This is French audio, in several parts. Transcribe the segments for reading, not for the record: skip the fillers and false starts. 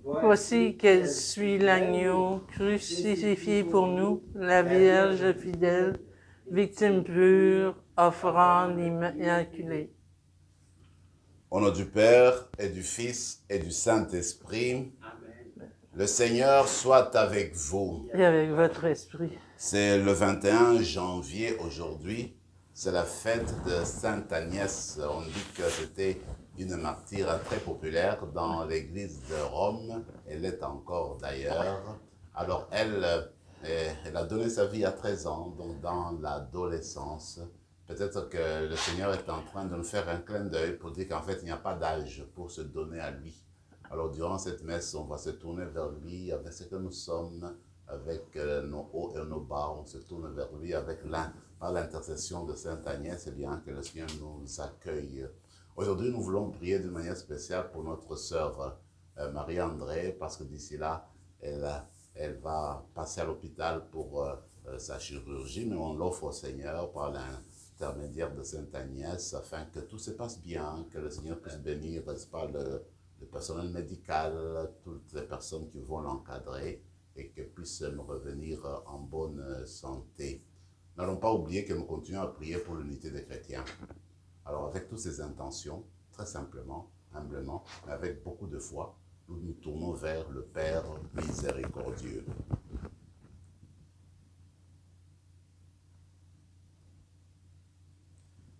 Voici qu'elle suit l'agneau crucifié pour nous, la Vierge fidèle, victime pure, offrande immaculée. Au nom du Père et du Fils et du Saint-Esprit, le Seigneur soit avec vous. Et avec votre esprit. C'est le 21 janvier aujourd'hui, c'est la fête de Sainte Agnès. On dit que c'était une martyre très populaire dans l'église de Rome, elle est encore d'ailleurs. Alors elle a donné sa vie à 13 ans, donc dans l'adolescence. Peut-être que le Seigneur est en train de nous faire un clin d'œil pour dire qu'en fait il n'y a pas d'âge pour se donner à lui. Alors durant cette messe, on va se tourner vers lui avec ce que nous sommes, avec nos hauts et nos bas, on se tourne vers lui par l'intercession de Sainte Agnès, et bien que le Seigneur nous accueille. Aujourd'hui, nous voulons prier d'une manière spéciale pour notre sœur Marie-André, parce que d'ici là, elle va passer à l'hôpital pour sa chirurgie, mais on l'offre au Seigneur par l'intermédiaire de Sainte Agnès, afin que tout se passe bien, que le Seigneur puisse bénir, n'est-ce pas, le personnel médical, toutes les personnes qui vont l'encadrer, et qu'elle puisse revenir en bonne santé. N'allons pas oublier que nous continuons à prier pour l'unité des chrétiens. Alors avec toutes ces intentions, très simplement, humblement, mais avec beaucoup de foi, nous nous tournons vers le Père miséricordieux.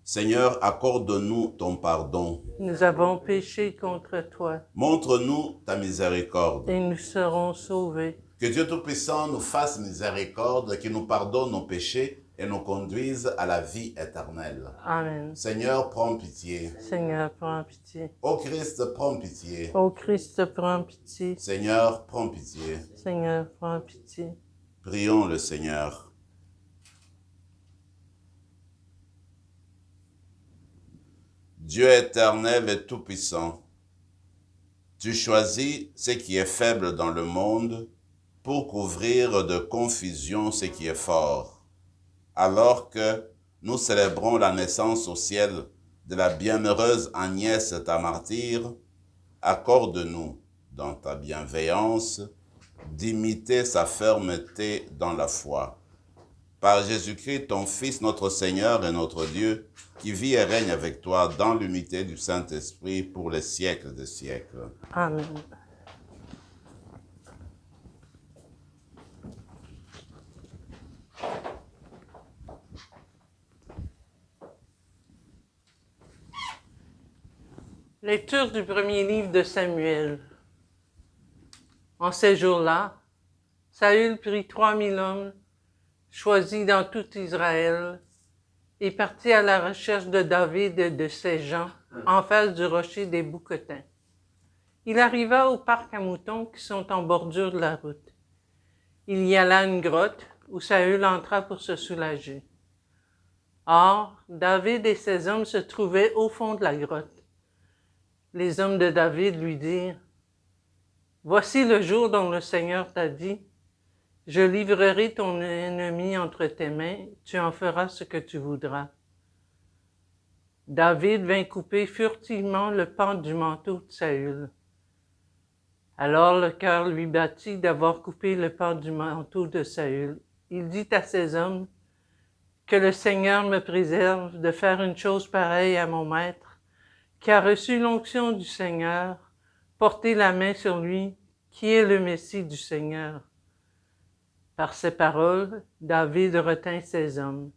Seigneur, accorde-nous ton pardon. Nous avons péché contre toi. Montre-nous ta miséricorde. Et nous serons sauvés. Que Dieu Tout-Puissant nous fasse miséricorde, qu'il nous pardonne nos péchés et nous conduise à la vie éternelle. Amen. Seigneur, prends pitié. Seigneur, prends pitié. Ô Christ, prends pitié. Ô Christ, prends pitié. Seigneur, prends pitié. Seigneur, prends pitié. Prions le Seigneur. Dieu éternel et tout-puissant, tu choisis ce qui est faible dans le monde pour couvrir de confusion ce qui est fort. Alors que nous célébrons la naissance au ciel de la bienheureuse Agnès, ta martyre, accorde-nous, dans ta bienveillance, d'imiter sa fermeté dans la foi. Par Jésus-Christ, ton Fils, notre Seigneur et notre Dieu, qui vit et règne avec toi dans l'unité du Saint-Esprit pour les siècles des siècles. Amen. Lecture du premier livre de Samuel. En ces jours-là, Saül prit 3000 hommes, choisis dans tout Israël, et partit à la recherche de David et de ses gens, en face du rocher des Bouquetins. Il arriva au parc à moutons qui sont en bordure de la route. Il y alla à une grotte où Saül entra pour se soulager. Or, David et ses hommes se trouvaient au fond de la grotte. Les hommes de David lui dirent, « Voici le jour dont le Seigneur t'a dit, « Je livrerai ton ennemi entre tes mains, tu en feras ce que tu voudras. » David vint couper furtivement le pan du manteau de Saül. Alors le cœur lui battit d'avoir coupé le pan du manteau de Saül. Il dit à ses hommes, « Que le Seigneur me préserve de faire une chose pareille à mon maître, qui a reçu l'onction du Seigneur, portez la main sur lui, qui est le Messie du Seigneur. » Par ces paroles, David retint ses hommes.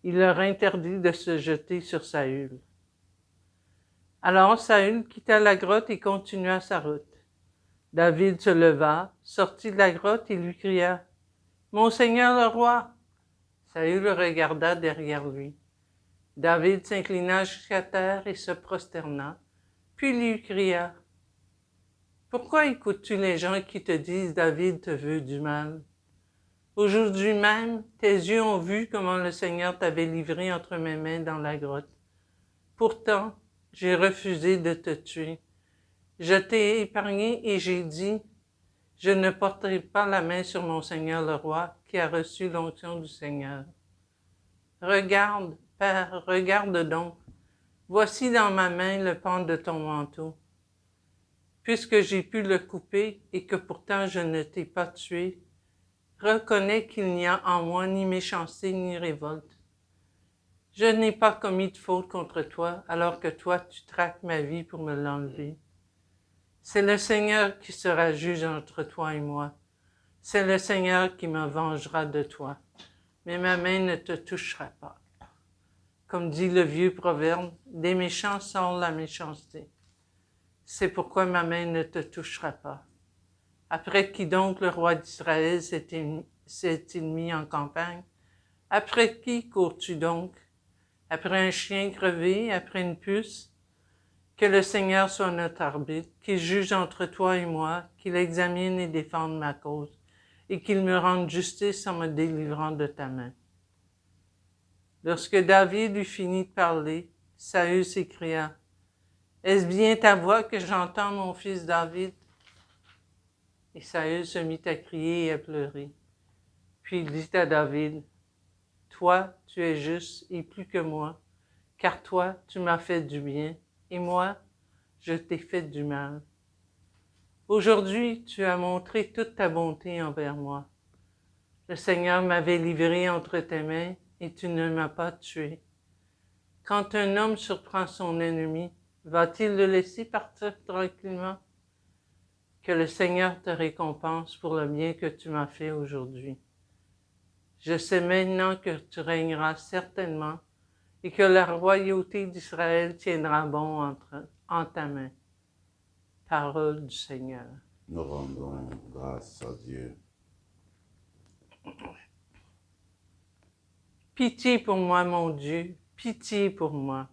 Il leur interdit de se jeter sur Saül. Alors Saül quitta la grotte et continua sa route. David se leva, sortit de la grotte et lui cria, « Mon Seigneur le roi! » Saül le regarda derrière lui. David s'inclina jusqu'à terre et se prosterna, puis lui cria, « Pourquoi écoutes-tu les gens qui te disent David te veut du mal? Aujourd'hui même, tes yeux ont vu comment le Seigneur t'avait livré entre mes mains dans la grotte. Pourtant, j'ai refusé de te tuer. Je t'ai épargné et j'ai dit, je ne porterai pas la main sur mon Seigneur le roi qui a reçu l'onction du Seigneur. Regarde, Père, regarde donc. Voici dans ma main le pan de ton manteau. puisque j'ai pu le couper et que pourtant je ne t'ai pas tué, reconnais qu'il n'y a en moi ni méchanceté ni révolte. Je n'ai pas commis de faute contre toi, alors que toi tu traques ma vie pour me l'enlever. C'est le Seigneur qui sera juge entre toi et moi. C'est le Seigneur qui me vengera de toi, mais ma main ne te touchera pas. Comme dit le vieux proverbe, des méchants sort la méchanceté. C'est pourquoi ma main ne te touchera pas. Après qui donc le roi d'Israël s'est-il mis en campagne? Après qui cours-tu donc? Après un chien crevé, après une puce? Que le Seigneur soit notre arbitre, qu'il juge entre toi et moi, qu'il examine et défende ma cause, et qu'il me rende justice en me délivrant de ta main. Lorsque David eut fini de parler, Saül s'écria, « Est-ce bien ta voix que j'entends, mon fils David? » Et Saül se mit à crier et à pleurer. Puis il dit à David, « Toi, tu es juste et plus que moi, car toi, tu m'as fait du bien, et moi, je t'ai fait du mal. Aujourd'hui, tu as montré toute ta bonté envers moi. Le Seigneur m'avait livré entre tes mains, et tu ne m'as pas tué. Quand un homme surprend son ennemi, va-t-il le laisser partir tranquillement? Que le Seigneur te récompense pour le bien que tu m'as fait aujourd'hui. Je sais maintenant que tu régneras certainement et que la royauté d'Israël tiendra bon en ta main. » Parole du Seigneur. Nous rendons grâce à Dieu. Pitié pour moi, mon Dieu, pitié pour moi.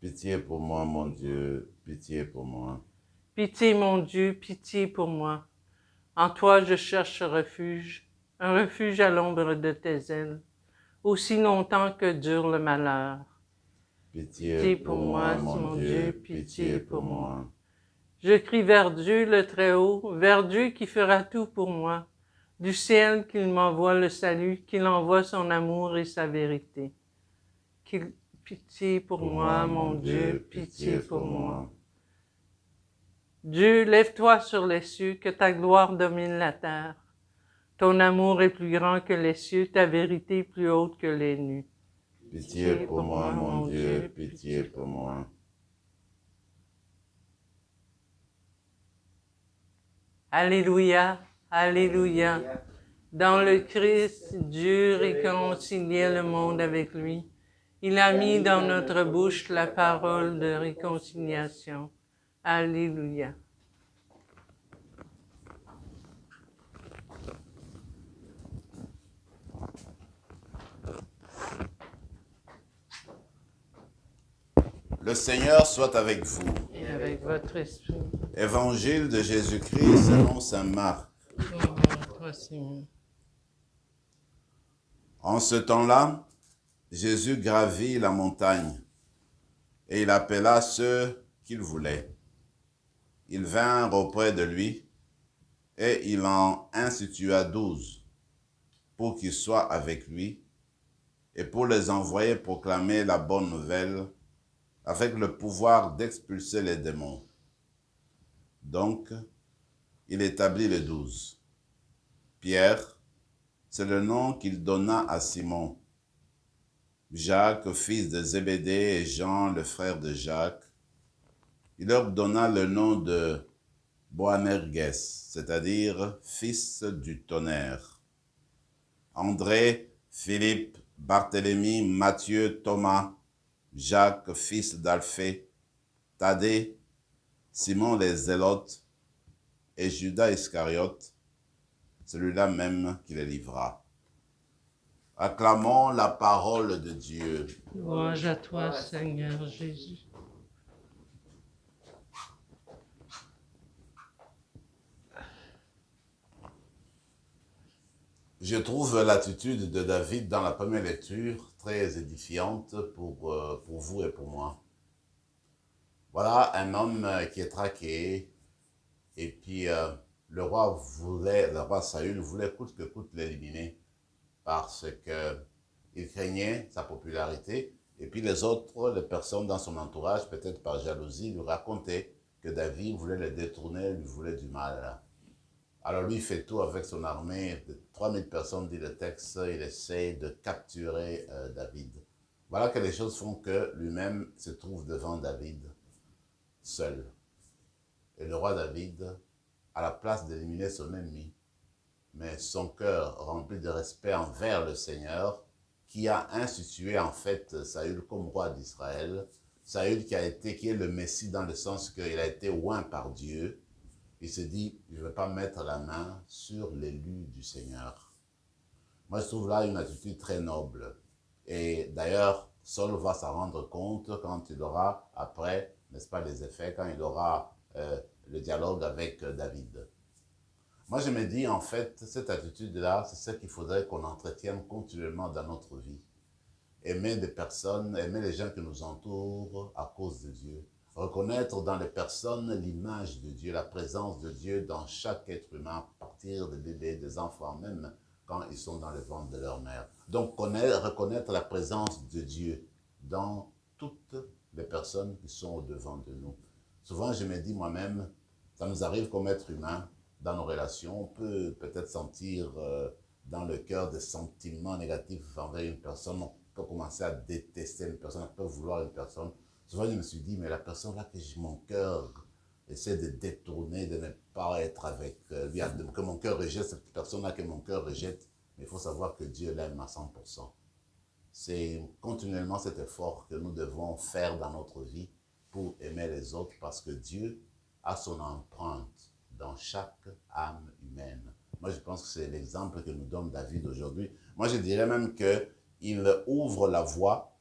Pitié pour moi, mon Dieu, pitié pour moi. Pitié, mon Dieu, pitié pour moi. En toi je cherche un refuge à l'ombre de tes ailes, aussi longtemps que dure le malheur. Pitié pour moi, mon Dieu, pitié pour moi. Je crie vers Dieu le Très-Haut, vers Dieu qui fera tout pour moi. Du ciel qu'il m'envoie le salut, qu'il envoie son amour et sa vérité. Pitié pour moi, mon Dieu, pitié pour moi. Dieu, lève-toi sur les cieux, que ta gloire domine la terre. Ton amour est plus grand que les cieux, ta vérité plus haute que les nues. Pitié pour moi, mon Dieu, pitié pour moi. Alléluia, Alléluia. Dans le Christ, Dieu réconciliait le monde avec lui. Il a mis dans notre bouche la parole de réconciliation. Alléluia. Le Seigneur soit avec vous. Et avec votre esprit. Évangile de Jésus-Christ selon saint Marc. En ce temps-là, Jésus gravit la montagne et il appela ceux qu'il voulait. Ils vinrent auprès de lui et il en institua 12 pour qu'ils soient avec lui et pour les envoyer proclamer la bonne nouvelle avec le pouvoir d'expulser les démons. Donc, il établit les 12. Pierre, c'est le nom qu'il donna à Simon. Jacques, fils de Zébédée, et Jean, le frère de Jacques. Il leur donna le nom de Boanerges, c'est-à-dire fils du tonnerre. André, Philippe, Barthélemy, Matthieu, Thomas, Jacques, fils d'Alphée, Thaddée, Simon les Zélotes et Judas Iscariote, celui-là même qui les livra. Acclamons la parole de Dieu. Louange à toi, Seigneur Jésus. Je trouve l'attitude de David dans la première lecture très édifiante pour vous et pour moi. Voilà un homme qui est traqué et puis le roi Saül voulait coûte que coûte l'éliminer parce qu'il craignait sa popularité et puis les personnes dans son entourage, peut-être par jalousie, lui racontaient que David voulait le détourner, lui voulait du mal. Alors lui, il fait tout avec son armée de 3000 personnes, dit le texte, il essaie de capturer David. Voilà que les choses font que lui-même se trouve devant David, seul. Et le roi David, à la place d'éliminer son ennemi, mais son cœur rempli de respect envers le Seigneur, qui a institué en fait Saül comme roi d'Israël. Saül qui est le Messie dans le sens qu'il a été oint par Dieu. Il se dit, je ne vais pas mettre la main sur l'élu du Seigneur. Moi, je trouve là une attitude très noble. Et d'ailleurs, Saul va s'en rendre compte quand il aura, après, n'est-ce pas, les effets, quand il aura le dialogue avec David. Moi, je me dis, en fait, cette attitude-là, c'est ce qu'il faudrait qu'on entretienne continuellement dans notre vie. Aimer des personnes, aimer les gens qui nous entourent à cause de Dieu. Reconnaître dans les personnes l'image de Dieu, la présence de Dieu dans chaque être humain, à partir des bébés, des enfants, même quand ils sont dans le ventre de leur mère. Donc, reconnaître la présence de Dieu dans toutes les personnes qui sont au-devant de nous. Souvent, je me dis moi-même, ça nous arrive comme être humain, dans nos relations, on peut peut-être sentir dans le cœur des sentiments négatifs envers une personne, on peut commencer à détester une personne, on peut vouloir une personne. Souvent, je me suis dit, mais la personne là que mon cœur essaie de détourner, de ne pas être avec lui, que mon cœur rejette, cette personne-là que mon cœur rejette, mais il faut savoir que Dieu l'aime à 100%. C'est continuellement cet effort que nous devons faire dans notre vie pour aimer les autres parce que Dieu a son empreinte dans chaque âme humaine. Moi, je pense que c'est l'exemple que nous donne David aujourd'hui. Moi, je dirais même qu'il ouvre la voie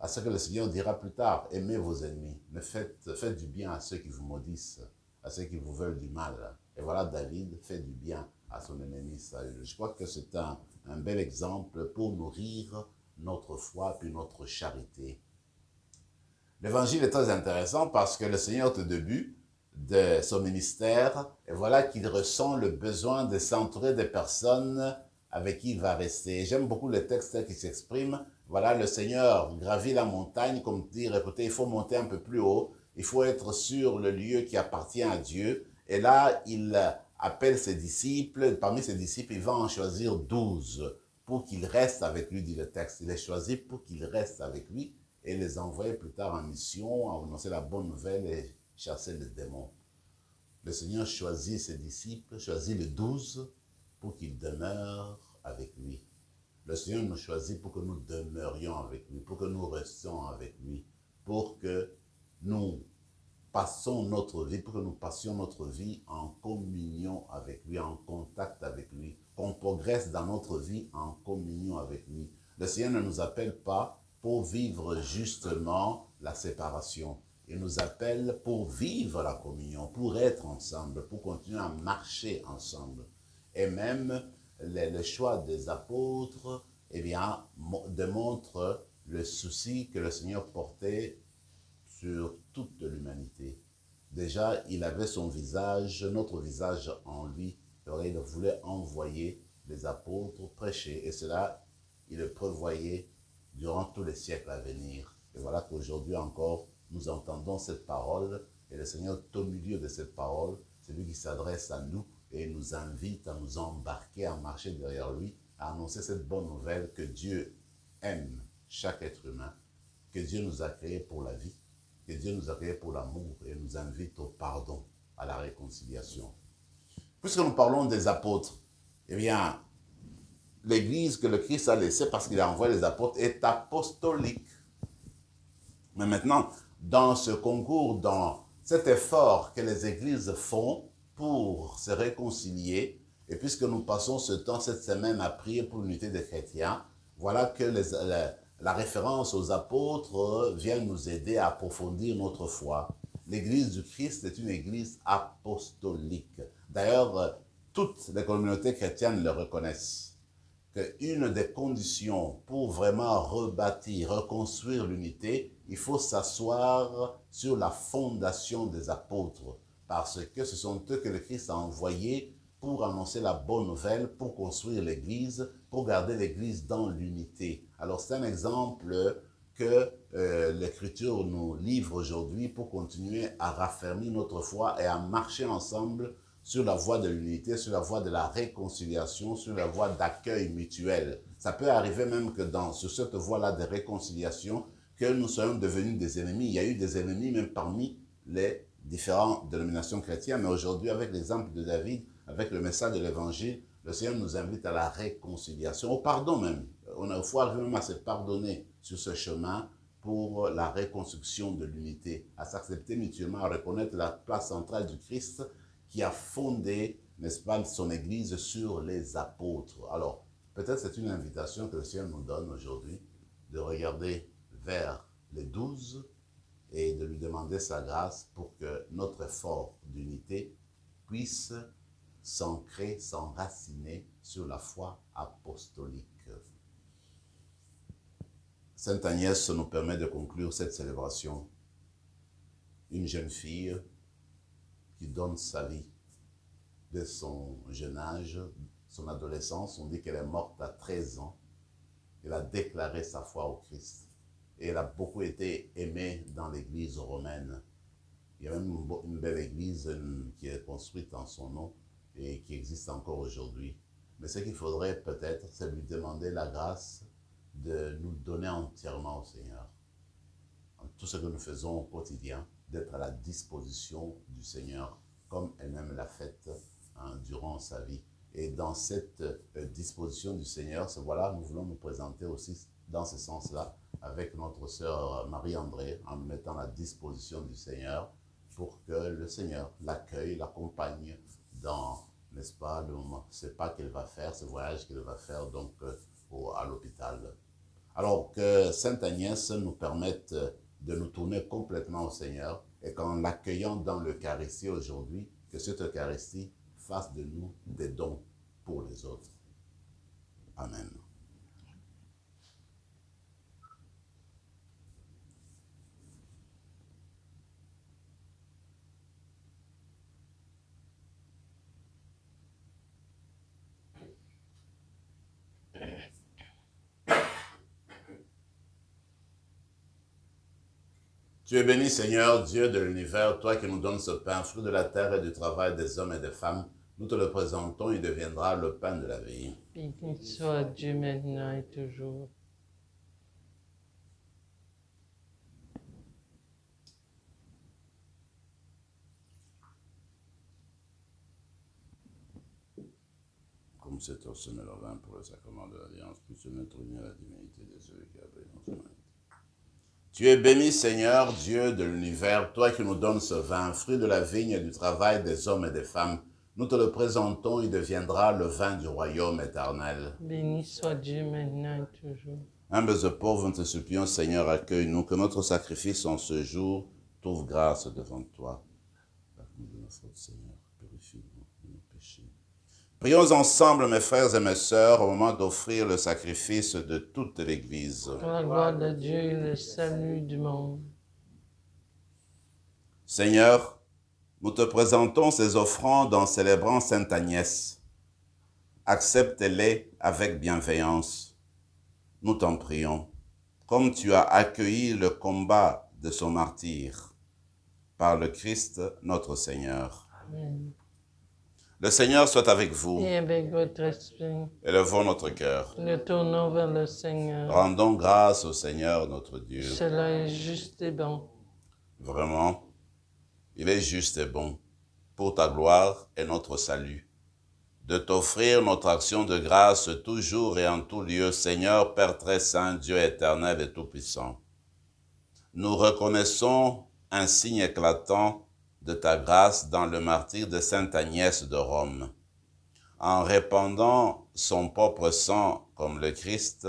à ce que le Seigneur dira plus tard. Aimez vos ennemis. Faites du bien à ceux qui vous maudissent, à ceux qui vous veulent du mal. Et voilà, David fait du bien à son ennemi Saül. Je crois que c'est un bel exemple pour nourrir notre foi puis notre charité. L'évangile est très intéressant parce que le Seigneur, au début de son ministère, et voilà qu'il ressent le besoin de s'entourer des personnes avec qui il va rester. J'aime beaucoup le texte qui s'exprime. Voilà, le Seigneur gravit la montagne, comme dire, écoutez, il faut monter un peu plus haut, il faut être sur le lieu qui appartient à Dieu. Et là, il appelle ses disciples, parmi ses disciples, il va en choisir 12 pour qu'ils restent avec lui, dit le texte. Il les choisit pour qu'ils restent avec lui et les envoyer plus tard en mission, à annoncer la bonne nouvelle et chasser les démons. Le Seigneur choisit ses disciples, choisit les 12 pour qu'ils demeurent avec lui. Le Seigneur nous choisit pour que nous demeurions avec lui, pour que nous restions avec lui, pour que nous passions notre vie en communion avec lui, en contact avec lui, qu'on progresse dans notre vie en communion avec lui. Le Seigneur ne nous appelle pas pour vivre justement la séparation. Il nous appelle pour vivre la communion, pour être ensemble, pour continuer à marcher ensemble. Et même le choix des apôtres, eh bien, démontre le souci que le Seigneur portait sur toute l'humanité. Déjà, il avait son visage, notre visage en lui, alors il voulait envoyer les apôtres prêcher. Et cela, il le prévoyait durant tous les siècles à venir. Et voilà qu'aujourd'hui encore, nous entendons cette parole, et le Seigneur est au milieu de cette parole, c'est lui qui s'adresse à nous et nous invite à nous embarquer, à marcher derrière lui, à annoncer cette bonne nouvelle que Dieu aime chaque être humain, que Dieu nous a créés pour la vie, que Dieu nous a créés pour l'amour et nous invite au pardon, à la réconciliation. Puisque nous parlons des apôtres, eh bien, l'Église que le Christ a laissée parce qu'il a envoyé les apôtres est apostolique. Mais maintenant, dans ce concours, dans cet effort que les églises font pour se réconcilier, et puisque nous passons ce temps, cette semaine, à prier pour l'unité des chrétiens, voilà que la référence aux apôtres vient nous aider à approfondir notre foi. L'église du Christ est une église apostolique. D'ailleurs, toutes les communautés chrétiennes le reconnaissent. Qu'une des conditions pour vraiment rebâtir, reconstruire l'unité, il faut s'asseoir sur la fondation des apôtres, parce que ce sont eux que le Christ a envoyés pour annoncer la bonne nouvelle, pour construire l'Église, pour garder l'Église dans l'unité. Alors c'est un exemple que l'Écriture nous livre aujourd'hui pour continuer à raffermir notre foi et à marcher ensemble sur la voie de l'unité, sur la voie de la réconciliation, sur la voie d'accueil mutuel. Ça peut arriver même que sur cette voie-là de réconciliation, que nous soyons devenus des ennemis. Il y a eu des ennemis même parmi les différentes dénominations chrétiennes, mais aujourd'hui, avec l'exemple de David, avec le message de l'Évangile, le Seigneur nous invite à la réconciliation, au pardon même. Il faut arriver même à se pardonner sur ce chemin pour la reconstruction de l'unité, à s'accepter mutuellement, à reconnaître la place centrale du Christ qui a fondé, n'est-ce pas, son Église sur les apôtres. Alors, peut-être c'est une invitation que le Seigneur nous donne aujourd'hui de regarder vers les 12 et de lui demander sa grâce pour que notre effort d'unité puisse s'ancrer, s'enraciner sur la foi apostolique. Sainte Agnès nous permet de conclure cette célébration. Une jeune fille qui donne sa vie de son jeune âge, son adolescence. On dit qu'elle est morte à 13 ans. Elle a déclaré sa foi au Christ. Et elle a beaucoup été aimée dans l'église romaine. Il y a même une belle église qui est construite en son nom et qui existe encore aujourd'hui. Mais ce qu'il faudrait peut-être, c'est lui demander la grâce de nous donner entièrement au Seigneur. En tout ce que nous faisons au quotidien, d'être à la disposition du Seigneur, comme elle-même l'a fait durant sa vie. Et dans cette disposition du Seigneur, voilà, nous voulons nous présenter aussi dans ce sens-là avec notre sœur Marie-André, en mettant à la disposition du Seigneur pour que le Seigneur l'accueille, l'accompagne dans, n'est-ce pas, ce pas qu'elle va faire, ce voyage qu'elle va faire donc à l'hôpital. Alors que Sainte Agnès nous permette de nous tourner complètement au Seigneur et qu'en l'accueillant dans l'Eucharistie aujourd'hui, que cette Eucharistie fasse de nous des dons pour les autres. Amen. Tu es béni, Seigneur, Dieu de l'univers, toi qui nous donnes ce pain, fruit de la terre et du travail des hommes et des femmes. Nous te le présentons, il deviendra le pain de la vie. Béni soit Dieu maintenant et toujours. Comme c'est au sommet le vin pour le sacrement de l'Alliance, puisse notre union à la divinité de celui qui a pris dans son humanité. Tu es béni, Seigneur, Dieu de l'univers, toi qui nous donnes ce vin, fruit de la vigne et du travail des hommes et des femmes. Nous te le présentons, il deviendra le vin du royaume éternel. Béni soit Dieu maintenant et toujours. Humbles et pauvres, nous te supplions, Seigneur, accueille-nous, que notre sacrifice en ce jour trouve grâce devant toi. Pardonne-nous de nos fautes, Seigneur, purifie-nous de nos péchés. Prions ensemble, mes frères et mes sœurs, au moment d'offrir le sacrifice de toute l'Église. Pour la gloire de Dieu et le salut du monde. Seigneur, nous te présentons ces offrandes en célébrant Sainte Agnès. Accepte-les avec bienveillance. Nous t'en prions, comme tu as accueilli le combat de son martyr, par le Christ notre Seigneur. Amen. Le Seigneur soit avec vous. Et avec votre esprit, Élevons notre cœur. nous tournons vers le Seigneur. Rendons grâce au Seigneur notre Dieu. Cela est juste et bon. Vraiment, il est juste et bon, pour ta gloire et notre salut, de t'offrir notre action de grâce toujours et en tout lieu, Seigneur, Père très saint, Dieu éternel et tout-puissant. Nous reconnaissons un signe éclatant de ta grâce dans le martyre de Sainte Agnès de Rome. En répandant son propre sang comme le Christ,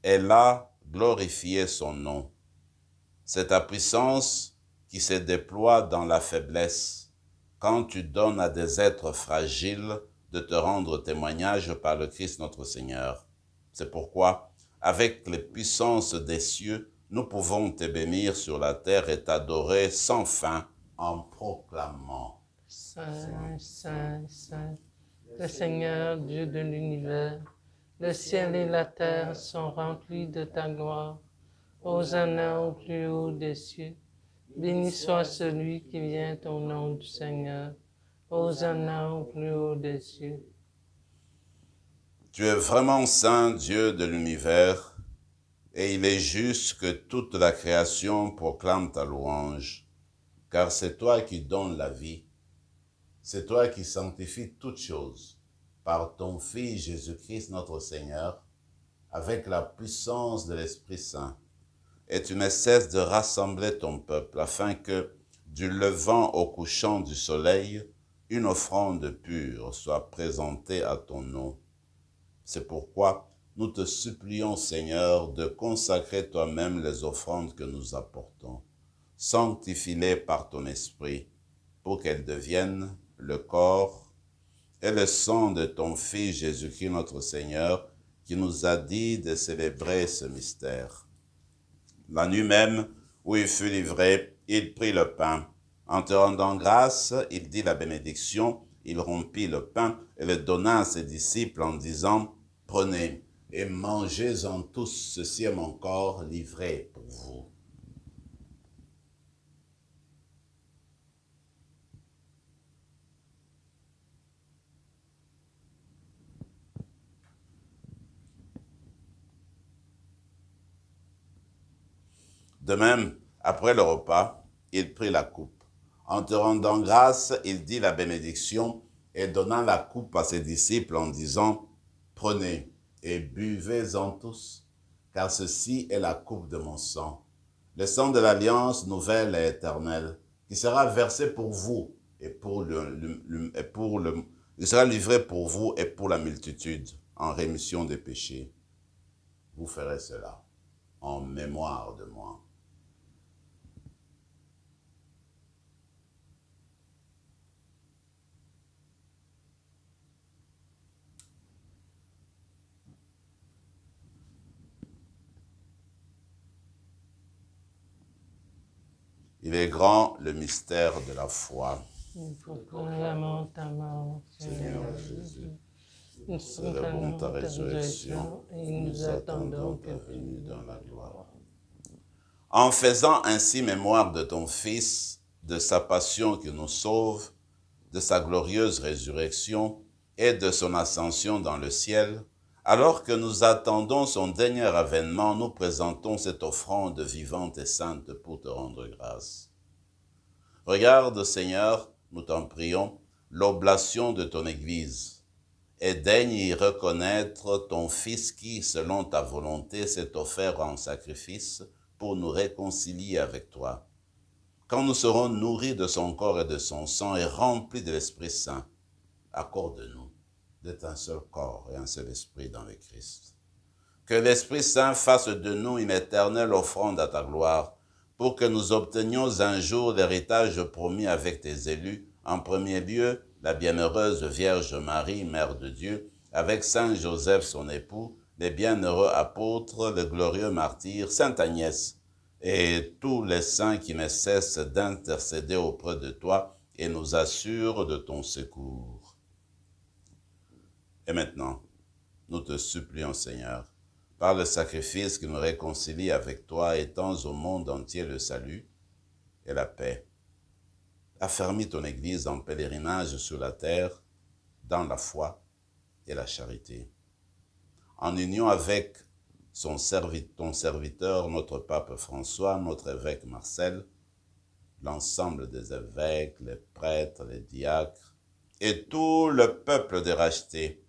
elle a glorifié son nom. C'est ta puissance qui se déploie dans la faiblesse, quand tu donnes à des êtres fragiles de te rendre témoignage par le Christ notre Seigneur. C'est pourquoi, avec les puissances des cieux, nous pouvons te bénir sur la terre et t'adorer sans fin en proclamant. Saint, Saint, Saint, le Seigneur, Dieu de l'univers, le ciel et la terre sont remplis de ta gloire. Hosanna au plus haut des cieux. Béni soit celui qui vient au nom du Seigneur. Hosanna au plus haut des cieux. Tu es vraiment saint, Dieu de l'univers, et il est juste que toute la création proclame ta louange, car c'est toi qui donnes la vie, c'est toi qui sanctifies toutes choses, par ton Fils Jésus-Christ notre Seigneur, avec la puissance de l'Esprit Saint. Et tu ne cesses de rassembler ton peuple, afin que, du levant au couchant du soleil, une offrande pure soit présentée à ton nom. C'est pourquoi nous te supplions, Seigneur, de consacrer toi-même les offrandes que nous apportons. Sanctifie-les par ton esprit, pour qu'elles deviennent le corps et le sang de ton Fils Jésus-Christ notre Seigneur, qui nous a dit de célébrer ce mystère. La nuit même où il fut livré, il prit le pain. En te rendant grâce, il dit la bénédiction, il rompit le pain et le donna à ses disciples en disant, « Prenez et mangez-en tous, ceci est mon corps livré pour vous. » De même, après le repas, il prit la coupe. En te rendant grâce, il dit la bénédiction et donnant la coupe à ses disciples en disant, « Prenez et buvez-en tous, car ceci est la coupe de mon sang, le sang de l'alliance nouvelle et éternelle, qui sera versé pour vous et il sera livré pour vous et pour la multitude en rémission des péchés. Vous ferez cela en mémoire de moi. » Il est grand le mystère de la foi. Nous proclamons ta mort, Seigneur Jésus, nous célébrons ta résurrection et nous attendons ta venue dans la gloire. En faisant ainsi mémoire de ton Fils, de sa passion qui nous sauve, de sa glorieuse résurrection et de son ascension dans le ciel, alors que nous attendons son dernier avènement, nous présentons cette offrande vivante et sainte pour te rendre grâce. Regarde, Seigneur, nous t'en prions, l'oblation de ton Église, et daigne y reconnaître ton Fils qui, selon ta volonté, s'est offert en sacrifice pour nous réconcilier avec toi. Quand nous serons nourris de son corps et de son sang et remplis de l'Esprit Saint, accorde-nous d'être un seul corps et un seul esprit dans le Christ. Que l'Esprit Saint fasse de nous une éternelle offrande à ta gloire, pour que nous obtenions un jour l'héritage promis avec tes élus, en premier lieu la bienheureuse Vierge Marie, Mère de Dieu, avec Saint Joseph son époux, les bienheureux apôtres, le glorieux martyr, Sainte Agnès, et tous les saints qui ne cessent d'intercéder auprès de toi et nous assurent de ton secours. Et maintenant, nous te supplions, Seigneur, par le sacrifice qui nous réconcilie avec toi, étends au monde entier le salut et la paix. Affermis ton Église en pèlerinage sur la terre, dans la foi et la charité. En union avec ton serviteur, notre pape François, notre évêque Marcel, l'ensemble des évêques, les prêtres, les diacres, et tout le peuple des rachetés.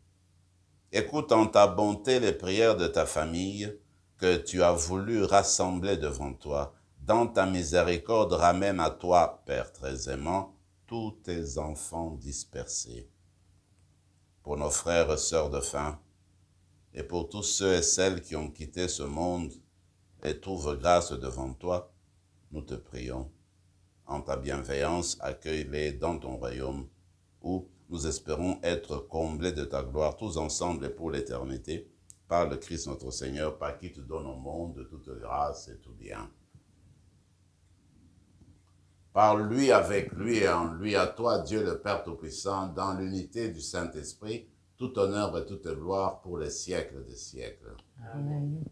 Écoute en ta bonté les prières de ta famille que tu as voulu rassembler devant toi. Dans ta miséricorde, ramène à toi, Père très aimant, tous tes enfants dispersés. Pour nos frères et sœurs de faim, et pour tous ceux et celles qui ont quitté ce monde et trouvent grâce devant toi, nous te prions. En ta bienveillance, accueille-les dans ton royaume, où nous espérons être comblés de ta gloire, tous ensemble et pour l'éternité, par le Christ notre Seigneur, par qui tu donnes au monde toute grâce et tout bien. Par lui, avec lui et en lui, à toi, Dieu le Père Tout-Puissant, dans l'unité du Saint-Esprit, tout honneur et toute gloire pour les siècles des siècles. Amen.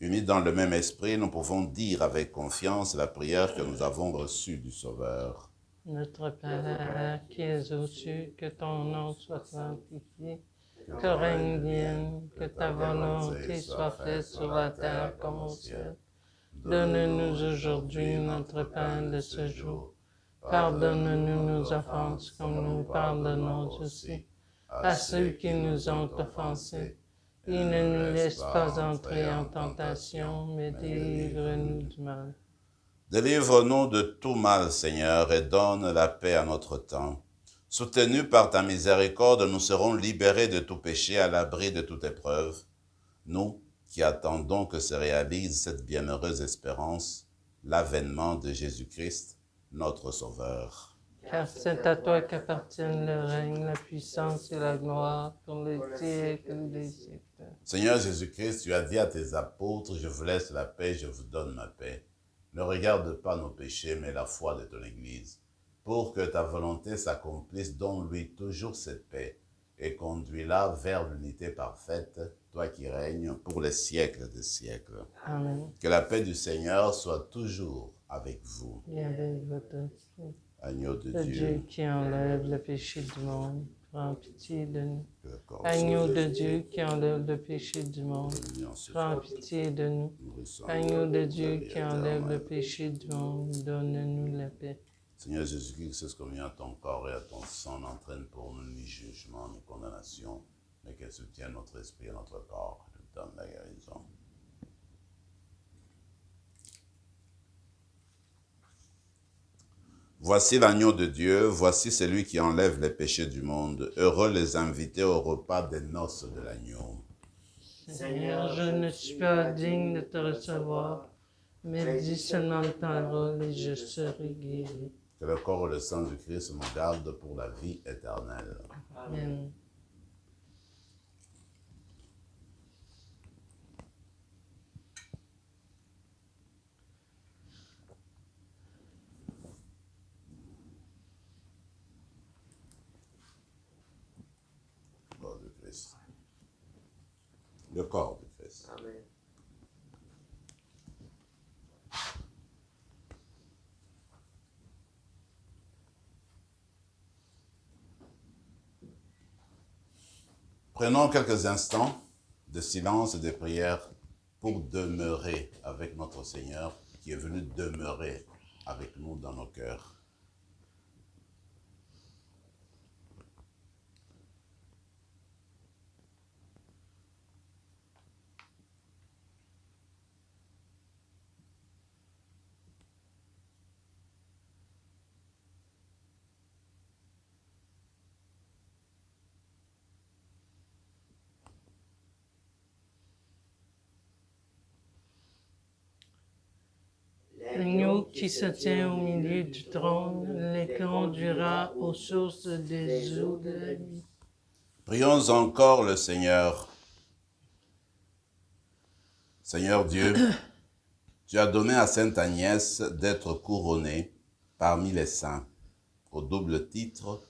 Unis dans le même esprit, nous pouvons dire avec confiance la prière que nous avons reçue du Sauveur. Notre Père qui es aux cieux, que ton nom soit sanctifié, que ton règne vienne, que ta volonté soit faite sur la terre comme au ciel. Donne-nous aujourd'hui notre pain de ce jour. Pardonne-nous nos offenses comme nous pardonnons aussi à ceux qui nous ont offensés. Et ne nous laisse pas entrer en tentation, mais délivre-nous du mal. Délivre-nous de tout mal, Seigneur, et donne la paix à notre temps. Soutenus par ta miséricorde, nous serons libérés de tout péché, à l'abri de toute épreuve. Nous qui attendons que se réalise cette bienheureuse espérance, l'avènement de Jésus-Christ, notre Sauveur. Car c'est à toi qu'appartiennent le règne, la puissance et la gloire pour les siècles des siècles. Seigneur Jésus-Christ, tu as dit à tes apôtres, je vous laisse la paix, je vous donne ma paix. Ne regarde pas nos péchés, mais la foi de ton Église, pour que ta volonté s'accomplisse, donne-lui toujours cette paix, et conduis-la vers l'unité parfaite, toi qui règnes pour les siècles des siècles. Amen. Que la paix du Seigneur soit toujours avec vous. Et avec votre esprit. Agneau de Le Dieu Dieu, qui enlève le péché du monde, prends pitié de nous. que le corps Agneau soit de Dieu qui enlève le péché du monde, l'union se prends soit pitié de nous. nourrissant. Agneau de Dieu qui enlève le péché du monde, donne-nous la paix. Seigneur Jésus-Christ, c'est ce qu'on vient à ton corps et à ton sang n'entraîne pour nous ni jugement ni condamnation, mais qu'elle soutienne notre esprit et notre corps et nous donne la guérison. Voici l'agneau de Dieu, voici celui qui enlève les péchés du monde. Heureux les invités au repas des noces de l'agneau. Seigneur, je ne suis pas digne de te recevoir, mais dis seulement ta parole et je serai guéri. Que le corps et le sang du Christ nous gardent pour la vie éternelle. Amen. Corps du Christ. Le corps du Christ. Amen. Prenons quelques instants de silence et de prière pour demeurer avec notre Seigneur qui est venu demeurer avec nous dans nos cœurs. L'agneau qui se tient au milieu du trône les conduira aux sources des eaux de la vie. Prions encore le Seigneur. Seigneur Dieu, tu as donné à Sainte Agnès d'être couronnée parmi les saints, au double titre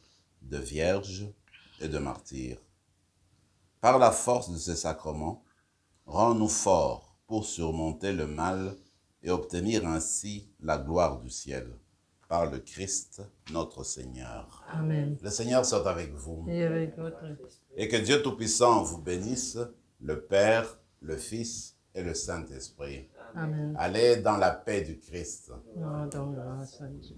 de Vierge et de martyr. Par la force de ces sacrements, rends-nous forts pour surmonter le mal et obtenir ainsi la gloire du ciel. Par le Christ, notre Seigneur. Amen. Le Seigneur soit avec vous. Et avec votre Et que Dieu Tout-Puissant vous bénisse, le Père, le Fils et le Saint-Esprit. Amen. Allez dans la paix du Christ. Rendons grâce à Dieu.